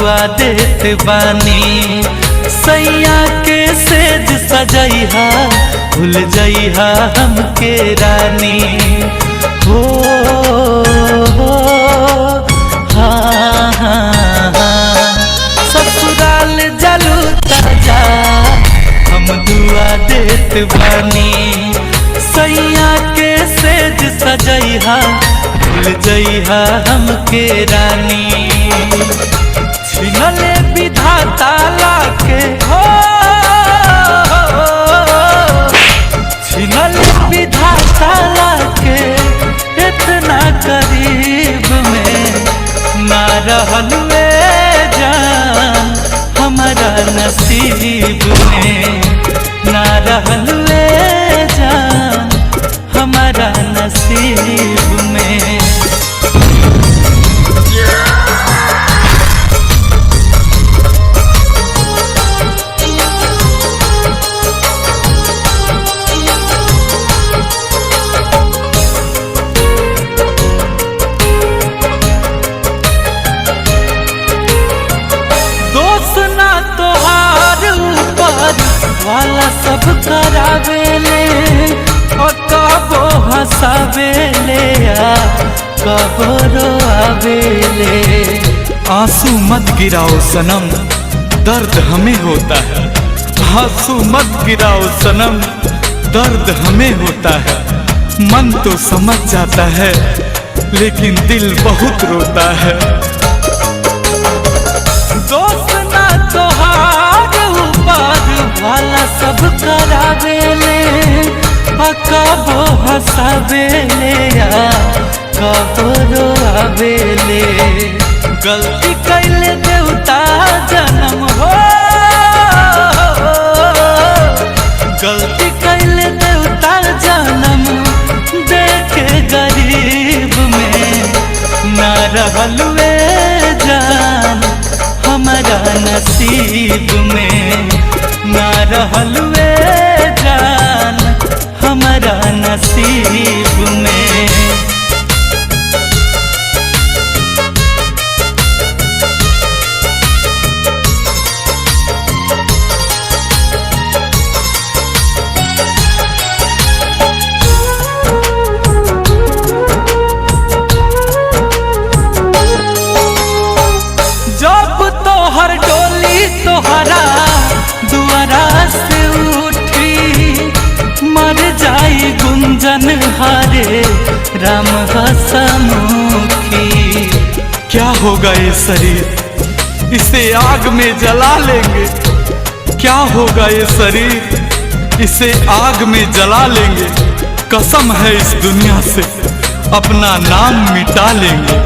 दुआ देत बानी। सैया के सेज सजैहा भूल जइहा हमके रानी। हो हाँ हाँ हाँ ससुराल जलू ताजा हम दुआ देत बानी। सैया के सेज सजैहा भूल जइहा हमके रानी। छिनले विधाता लाके हो छिनले विधाता लाके इतना करीब में ना रहलुए जान हमारा नसीब में। ना रहलुए जान हमारा नसीब में। वाला सब करावेले और कबो हंसावेले कबो रोआवेले। आंसू मत गिराओ सनम दर्द हमें होता है। आंसू मत गिराओ सनम दर्द हमें होता है। मन तो समझ जाता है लेकिन दिल बहुत रोता है। दोस्त ना तोहार वाला सब करावेले कबो हंसावेले कबो रोआवेले। गलती कैले देवता जन्म हो गलती कैले देवता जन्म देखे गरीब में। ना रहलुए जान हमारा नसीब में। ना रहलुए जान हमारा नसीब में। जब तोहर डोली तोहरा दुआरा से उठी मर जाई गुंजन हारे राम हसमुखी। क्या होगा ये शरीर इसे आग में जला लेंगे। क्या होगा ये शरीर इसे आग में जला लेंगे। कसम है इस दुनिया से अपना नाम मिटा लेंगे।